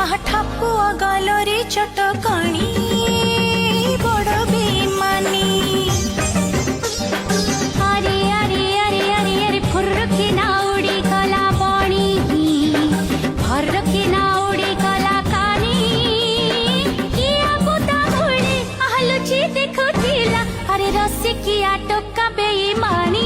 ठापुआ गालरे चटकाणी बड़ बेमानी अरे अरे अरे अरे अरे फुर्रकी ना उड़ी कला बणी फुर्रकी ना उड़ी कला कानी किया बुता घोड़े आलुची देखुथिला अरे रसिकिया टोका बेईमानी